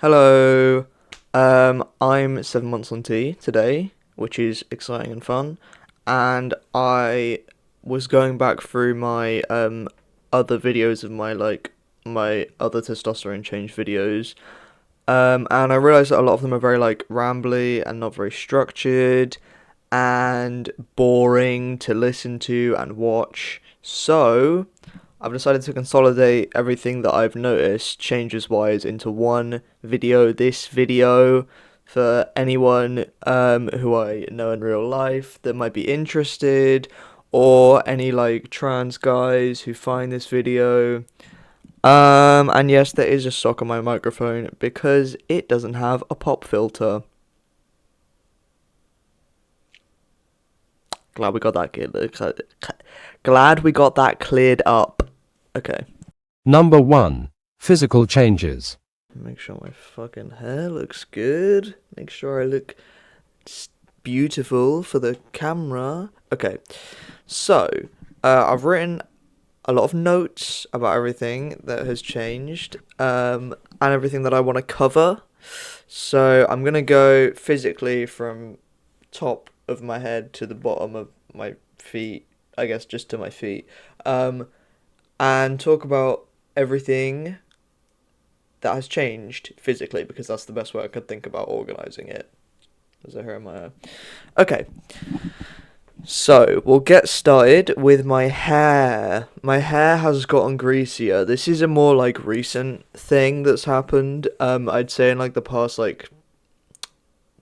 Hello. I'm 7 months on T today, which is exciting and fun. And I was going back through my other videos of my other testosterone change videos. And I realized that a lot of them are very like rambly and not very structured and boring to listen to and watch. So I've decided to consolidate everything that I've noticed changes wise into one video. This video for anyone who I know in real life that might be interested, or any like trans guys who find this video. And yes, there is a sock on my microphone because it doesn't have a pop filter. Glad we got that Glad we got that cleared up. Okay. Number 1. Physical changes. Make sure my fucking hair looks good. Make sure I look beautiful for the camera. Okay. So, I've written a lot of notes about everything that has changed, and everything that I want to cover. So, I'm going to go physically from top of my head to the bottom of my feet, I guess just to my feet, and talk about everything that has changed physically because that's the best way I could think about organizing it. There's a hair in my eye. Okay, so we'll get started with my hair. My hair has gotten greasier. This is a more like recent thing that's happened. I'd say in like the past like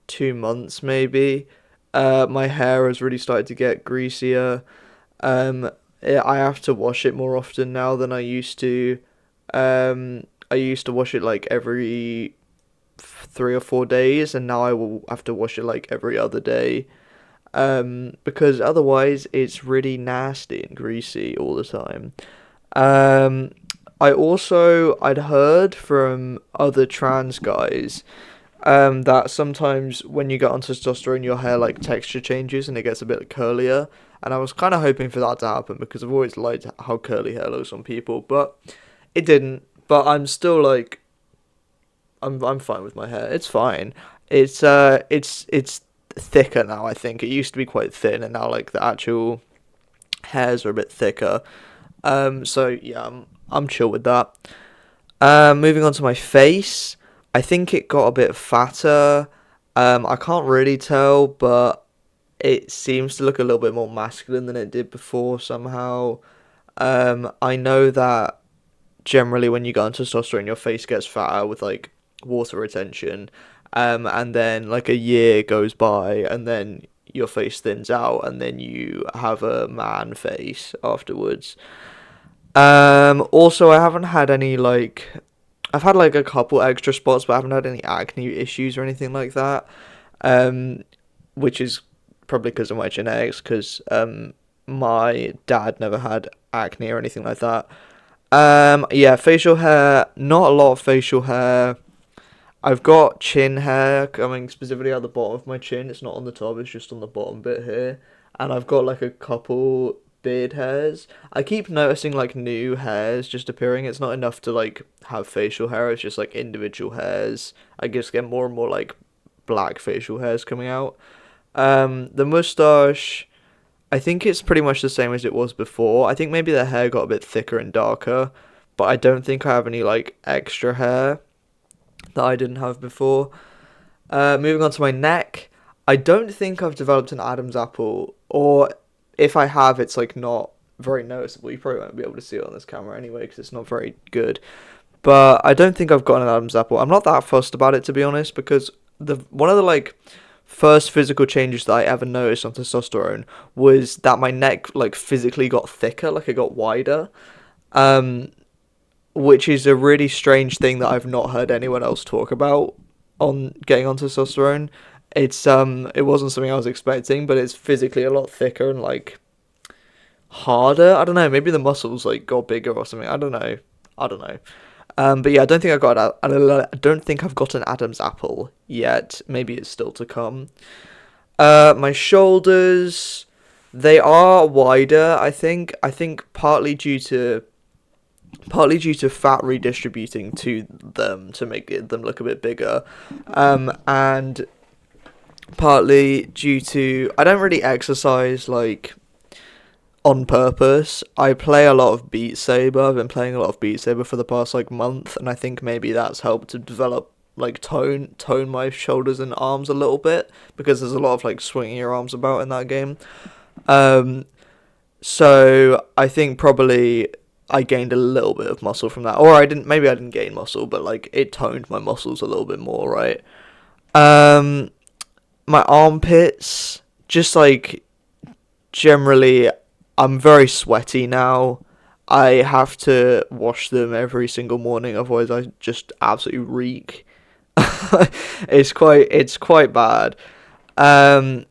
2 months maybe. My hair has really started to get greasier. I have to wash it more often now than I used to. I used to wash it like every 3 or 4 days, and now I will have to wash it like every other day. Because otherwise it's really nasty and greasy all the time. Um, I'd heard from other trans guys that sometimes when you get on testosterone, your hair like texture changes and it gets a bit curlier. And I was kind of hoping for that to happen because I've always liked how curly hair looks on people, but it didn't. But I'm still like I'm fine with my hair. It's fine. It's thicker now. I think it used to be quite thin, and now like the actual hairs are a bit thicker. So yeah, I'm chill with that. Moving on to my face, I think it got a bit fatter. I can't really tell, but it seems to look a little bit more masculine than it did before somehow. I know that generally when you go on testosterone, your face gets fatter with like water retention. And then like a year goes by, and then your face thins out, and then you have a man face afterwards. Also, I haven't had any like I've had like a couple extra spots, but I haven't had any acne issues or anything like that. Um, which is probably because of my genetics, because my dad never had acne or anything like that. Yeah, facial hair, not a lot of facial hair. I've got chin hair coming specifically at the bottom of my chin. It's not on the top, it's just on the bottom bit here. And I've got like a couple beard hairs. I keep noticing like new hairs just appearing. It's not enough to like have facial hair, it's just like individual hairs. I just get more and more like black facial hairs coming out. The mustache, I think it's pretty much the same as it was before. I think maybe the hair got a bit thicker and darker, but I don't think I have any like extra hair that I didn't have before. Moving on to my neck, I don't think I've developed an Adam's apple, or if I have, it's like not very noticeable. You probably won't be able to see it on this camera anyway because it's not very good. But I don't think I've got an Adam's apple. I'm not that fussed about it, to be honest, because the one of the like first physical changes that I ever noticed on testosterone was that my neck like physically got thicker, like it got wider. Um, which is a really strange thing that I've not heard anyone else talk about on getting on testosterone. It wasn't something I was expecting, but it's physically a lot thicker and like harder. I don't know, maybe the muscles like got bigger or something. I don't know. I don't know. But yeah, I don't think I've got an Adam's apple yet. Maybe it's still to come. My shoulders, they are wider, I think. I think partly due to partly due to fat redistributing to them to make them look a bit bigger, and partly due to I don't really exercise like on purpose. I play a lot of Beat Saber. I've been playing a lot of Beat Saber for the past like month, and I think maybe that's helped to develop like tone my shoulders and arms a little bit because there's a lot of like swinging your arms about in that game. Um, so I think probably I gained a little bit of muscle from that, or I didn't. Maybe I didn't gain muscle, but like it toned my muscles a little bit more, right? Um, my armpits, just like generally, I'm very sweaty now. I have to wash them every single morning, otherwise I just absolutely reek. It's quite bad. Um,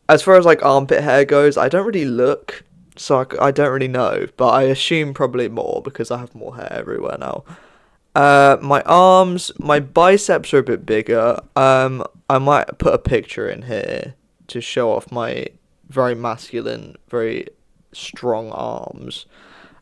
as far as like armpit hair goes, I don't really look, so I don't really know, but I assume probably more because I have more hair everywhere now. My arms, my biceps are a bit bigger. I might put a picture in here to show off my very masculine, very strong arms.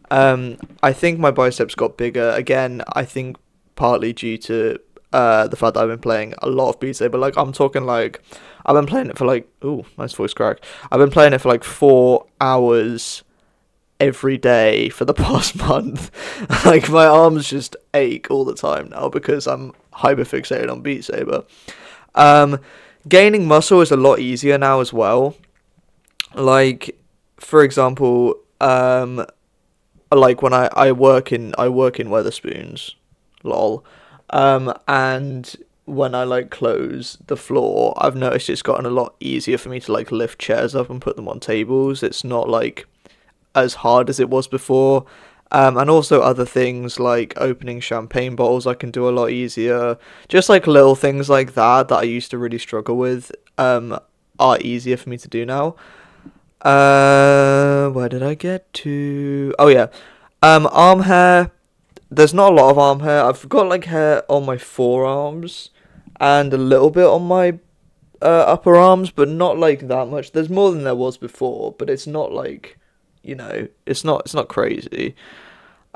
I think my biceps got bigger again. I think partly due to the fact that I've been playing a lot of Beat Saber. Like I'm talking like I've been playing it for like ooh nice voice crack. I've been playing it for like 4 hours every day for the past month. Like my arms just ache all the time now because I'm hyperfixated on Beat Saber. Um, Gaining muscle is a lot easier now as well. Like for example, like when I work in Weatherspoons, lol. And when I like close the floor, I've noticed it's gotten a lot easier for me to like lift chairs up and put them on tables. It's not like as hard as it was before. And also other things like opening champagne bottles I can do a lot easier. Just like little things like that that I used to really struggle with are easier for me to do now. Where did I get to? Oh yeah. Arm hair. There's not a lot of arm hair. I've got like hair on my forearms and a little bit on my upper arms, but not like that much. There's more than there was before, but it's not like, it's not crazy.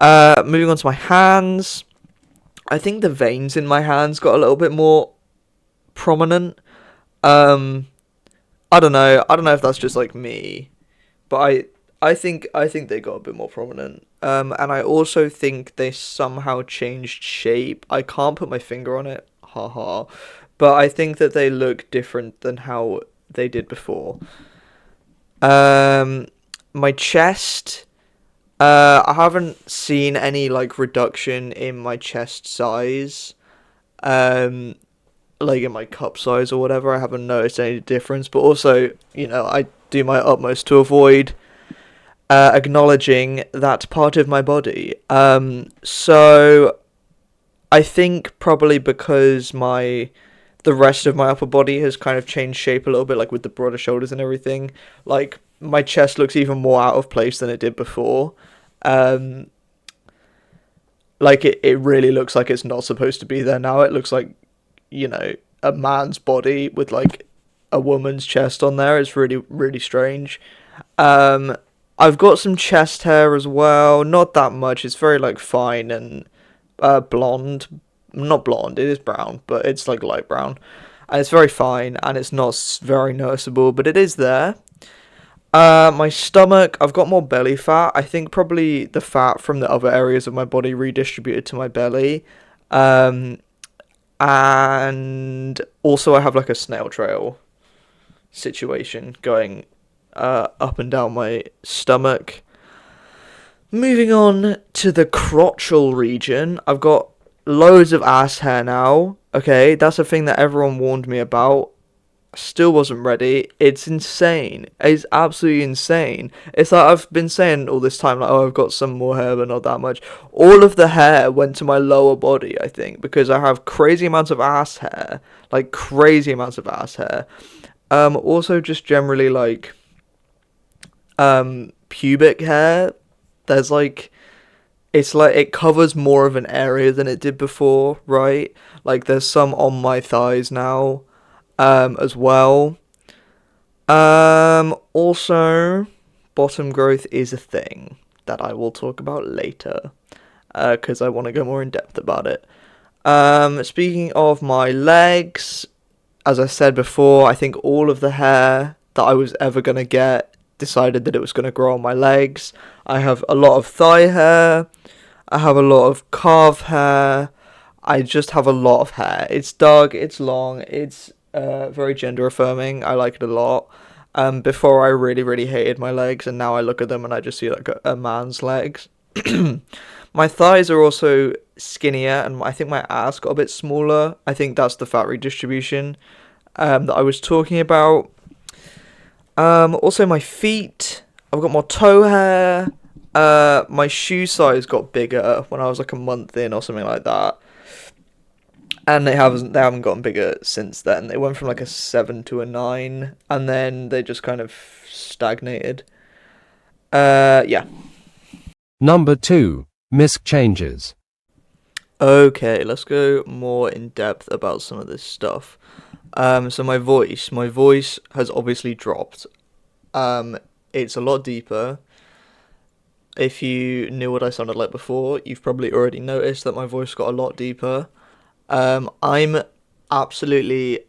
Moving on to my hands. I think the veins in my hands got a little bit more prominent. Um, I don't know. I don't know if that's just like me, but I think they got a bit more prominent. And I also think they somehow changed shape. I can't put my finger on it, haha, but I think that they look different than how they did before. Um, my chest. I haven't seen any like reduction in my chest size. Um, like in my cup size or whatever. I haven't noticed any difference, but also, I do my utmost to avoid acknowledging that part of my body. So I think probably because the rest of my upper body has kind of changed shape a little bit, like with the broader shoulders and everything. Like my chest looks even more out of place than it did before. Um, like it really looks like it's not supposed to be there now. It looks like, a man's body with like a woman's chest on there. It's really, really strange. Um, I've got some chest hair as well. Not that much. It's very like fine and blonde. Not blonde. It is brown, but it's like light brown, and it's very fine and it's not very noticeable, but it is there. My stomach. I've got more belly fat. I think probably the fat from the other areas of my body redistributed to my belly. Um, and also I have like a snail trail situation going up and down my stomach. Moving on to the crotchal region, I've got loads of ass hair now. Okay, that's a thing that everyone warned me about. Still wasn't ready. It's insane. It's absolutely insane. It's like I've been saying all this time, like, oh, I've got some more hair, but not that much. All of the hair went to my lower body, I think, because I have crazy amounts of ass hair, like crazy amounts of ass hair. Also just generally like pubic hair. There's like it's like it covers more of an area than it did before, right? Like there's some on my thighs now, as well. Also, bottom growth is a thing that I will talk about later. because I want to go more in depth about it. Speaking of my legs, as I said before, I think all of the hair that I was ever gonna get decided that it was gonna grow on my legs. I have a lot of thigh hair. I have a lot of calf hair. I just have a lot of hair. It's dark, it's long, it's very gender affirming. I like it a lot. Before I really, really hated my legs, and now I look at them and I just see like a man's legs. My thighs are also skinnier, and I think my ass got a bit smaller. I think that's the fat redistribution that I was talking about. Also my feet. I've got more toe hair. My shoe size got bigger when I was like a month in or something like that, and they haven't gotten bigger since then. They went from like a 7 to a 9, and then they just kind of stagnated. Yeah. Number 2. Misc changes. Okay, let's go more in depth about some of this stuff. So my voice has obviously dropped. It's a lot deeper. If you knew what I sounded like before, you've probably already noticed that my voice got a lot deeper. I'm absolutely.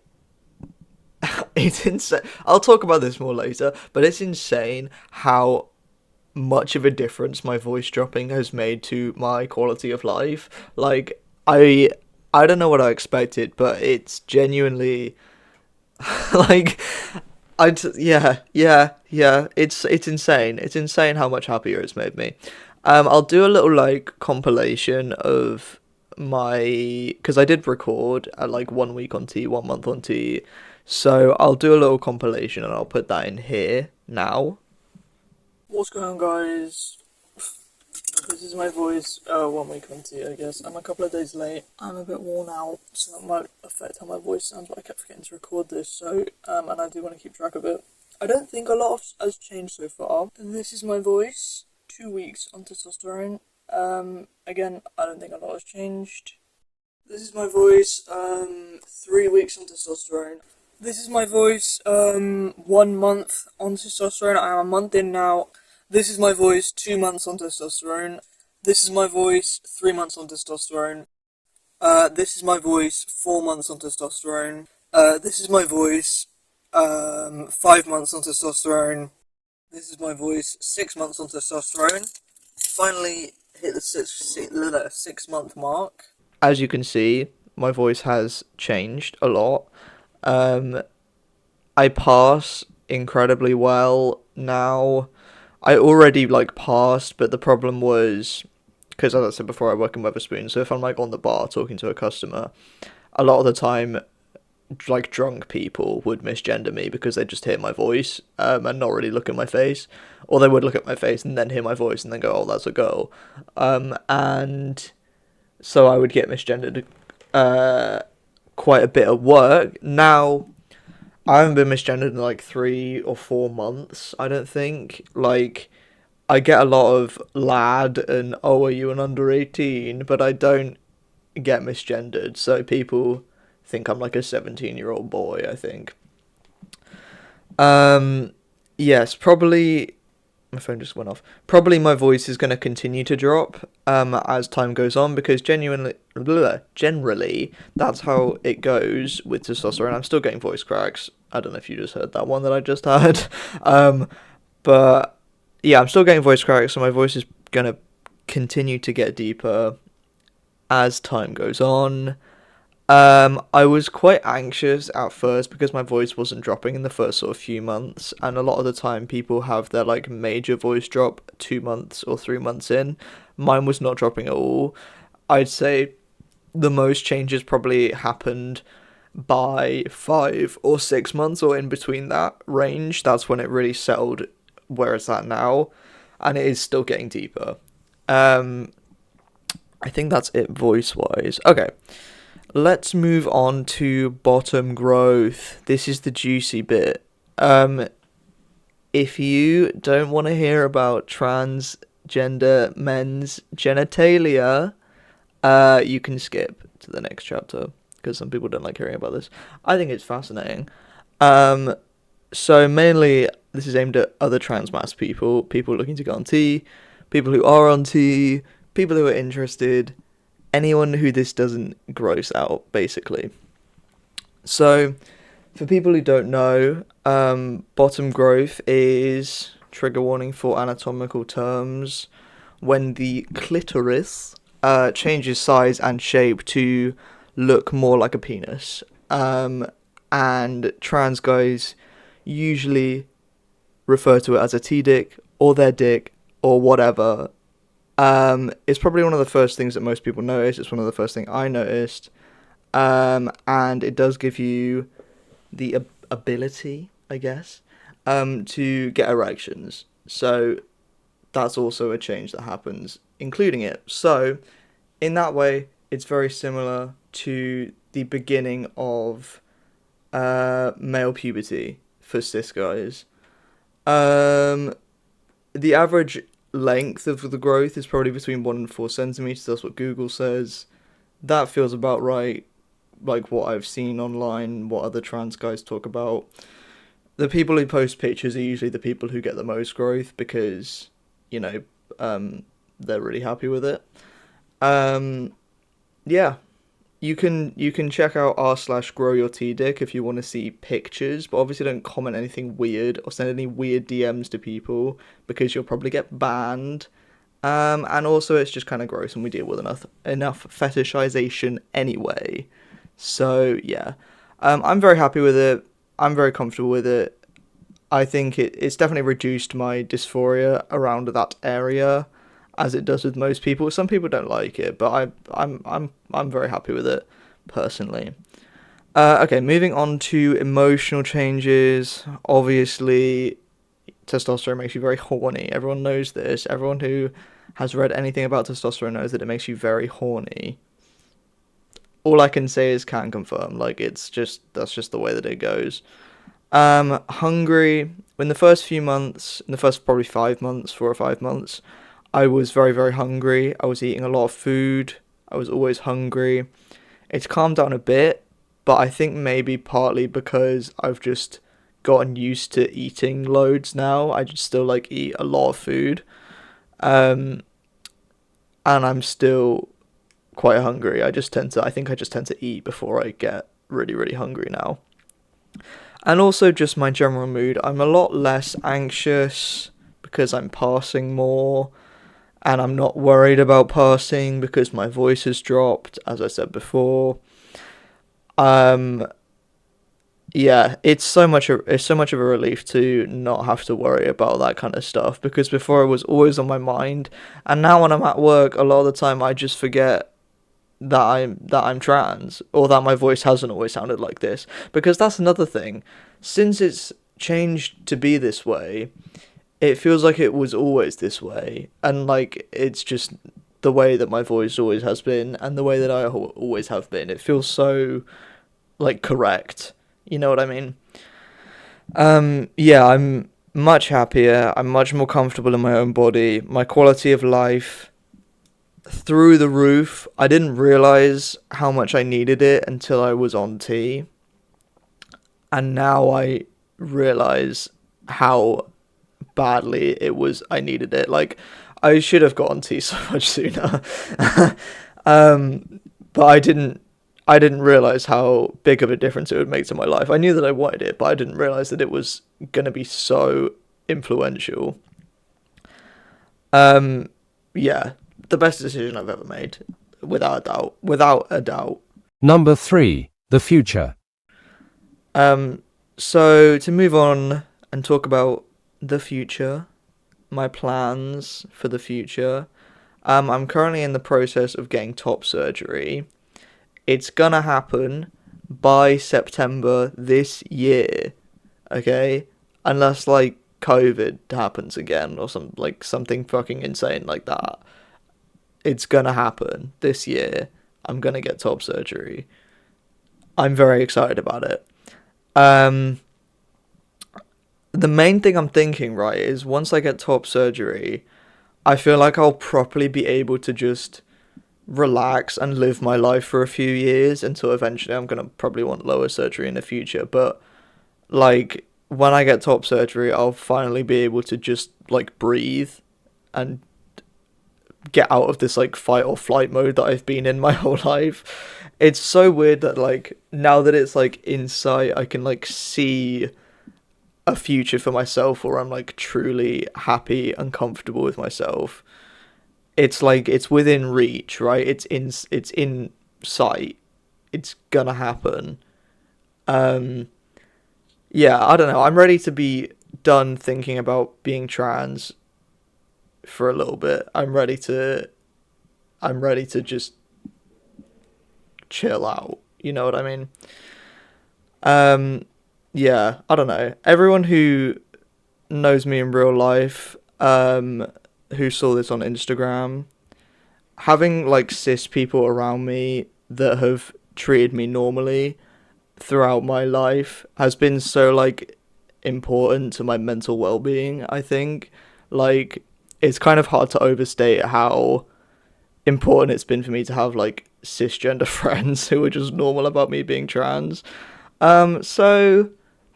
It's insane. I'll talk about this more later, but it's insane how much of a difference my voice dropping has made to my quality of life. Like, I don't know what I expected, but it's genuinely like yeah. It's insane. It's insane how much happier it's made me. I'll do a little like compilation of my because I did record at like 1 week on T, 1 month on T. So I'll do a little compilation and I'll put that in here now. What's going on, guys? This is my voice, 1 week on T, I guess. I'm a couple of days late. I'm a bit worn out, so that might affect how my voice sounds, but I kept forgetting to record this, so, and I do want to keep track of it. I don't think a lot has changed so far. This is my voice, 2 weeks on testosterone. Again, I don't think a lot has changed. This is my voice, 3 weeks on testosterone. This is my voice, 1 month on testosterone. I am a month in now. This is my voice, 2 months on testosterone. This is my voice, 3 months on testosterone. This is my voice, 4 months on testosterone. This is my voice, 5 months on testosterone. This is my voice, 6 months on testosterone. Finally hit the 6 month mark. As you can see, my voice has changed a lot. I pass incredibly well now. I already like passed, but the problem was because, as I said before, I work in Wetherspoon. So if I'm like on the bar talking to a customer, a lot of the time, like drunk people would misgender me because they just hear my voice and not really look at my face, or they would look at my face and then hear my voice and then go, "Oh, that's a girl," and so I would get misgendered quite a bit at work. Now I haven't been misgendered in like 3 or 4 months, I don't think. Like, I get a lot of lad and, oh, are you an under 18? But I don't get misgendered, so people think I'm like a 17-year-old boy, I think. Yes, probably. My phone just went off. Probably my voice is going to continue to drop as time goes on because generally that's how it goes with testosterone. I'm still getting voice cracks. I don't know if you just heard that one that I just had. But yeah, I'm still getting voice cracks, so my voice is going to continue to get deeper as time goes on. I was quite anxious at first because my voice wasn't dropping in the first sort of few months, and a lot of the time people have their like major voice drop 2 months or 3 months in. Mine was not dropping at all. I'd say the most changes probably happened by 5 or 6 months or in between that range. That's when it really settled where it's at now, and it is still getting deeper. I think that's it voice wise. Okay. Let's move on to bottom growth. This is the juicy bit. If you don't want to hear about transgender men's genitalia, you can skip to the next chapter because some people don't like hearing about this. I think it's fascinating. So mainly this is aimed at other trans mass people, people looking to go on T, people who are on T, people who are interested, anyone who this doesn't gross out, basically. So, for people who don't know, bottom growth is, trigger warning for anatomical terms, when the clitoris changes size and shape to look more like a penis. And trans guys usually refer to it as a T-dick or their dick or whatever. It's probably one of the first things that most people notice. It's one of the first things I noticed. And it does give you the ability, I guess, to get erections. So that's also a change that happens, including it. So in that way, it's very similar to the beginning of male puberty for cis guys. Um, the average length of the growth is probably between 1 and 4 centimeters. That's what Google says. That feels about right. Like what I've seen online, what other trans guys talk about. The people who post pictures are usually the people who get the most growth because, you know, they're really happy with it. Um, yeah, you can check out r/grow your T dick if you want to see pictures, but obviously don't comment anything weird or send any weird DMs to people because you'll probably get banned. And also it's just kind of gross, and we deal with enough fetishization anyway. So yeah, I'm very happy with it. I'm very comfortable with it. I think it's definitely reduced my dysphoria around that area, as it does with most people. Some people don't like it, but I'm very happy with it personally. Okay, moving on to emotional changes. Obviously, testosterone makes you very horny. Everyone knows this. Everyone who has read anything about testosterone knows that it makes you very horny. All I can say is can confirm. Like that's just the way that it goes. Hungry. In the first few months, in the first probably 5 months, 4 or 5 months, I was very, very hungry. I was eating a lot of food. I was always hungry. It's calmed down a bit, but I think maybe partly because I've just gotten used to eating loads now. I just still like eat a lot of food. Um, and I'm still quite hungry. I think I just tend to eat before I get really, really hungry now. And also just my general mood. I'm a lot less anxious because I'm passing more, and I'm not worried about passing because my voice has dropped, as I said before. Um, yeah, it's so much of a relief to not have to worry about that kind of stuff because before it was always on my mind, and now when I'm at work, a lot of the time I just forget that I'm trans or that my voice hasn't always sounded like this, because that's another thing. Since it's changed to be this way, it feels like it was always this way, and like it's just the way that my voice always has been and the way that I always have been. It feels so like correct. You know what I mean? Yeah, I'm much happier. I'm much more comfortable in my own body. My quality of life through the roof. I didn't realize how much I needed it until I was on T, and now I realize how badly it was I needed it. Like I should have got on T so much sooner. But I didn't realize how big of a difference it would make to my life. I knew that I wanted it, but I didn't realize that it was going to be so influential. Yeah, the best decision I've ever made, without a doubt. Without a doubt. Number 3. The future. So to move on and talk about the future, my plans for the future. I'm currently in the process of getting top surgery. It's gonna happen by September this year, okay? Unless like COVID happens again or something fucking insane like that. It's gonna happen this year. I'm gonna get top surgery. I'm very excited about it. Um, the main thing I'm thinking, right, is once I get top surgery, I feel like I'll properly be able to just relax and live my life for a few years until eventually I'm gonna probably want lower surgery in the future. But like when I get top surgery, I'll finally be able to just like breathe and get out of this like fight or flight mode that I've been in my whole life. It's so weird that like now that it's like in sight, I can like see a future for myself where I'm like truly happy and comfortable with myself. It's like it's within reach, right? It's in sight. It's gonna happen. Um yeah, I don't know. I'm ready to be done thinking about being trans for a little bit. I'm ready to just chill out. You know what I mean? Um yeah, I don't know. Everyone who knows me in real life, who saw this on Instagram, having like cis people around me that have treated me normally throughout my life has been so like important to my mental well-being, I think. Like it's kind of hard to overstate how important it's been for me to have like cisgender friends who are just normal about me being trans. So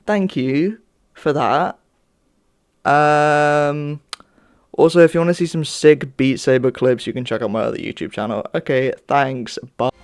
thank you for that. Um Also, if you want to see some sick Beat Saber clips, you can check out my other YouTube channel. Okay, thanks. Bye.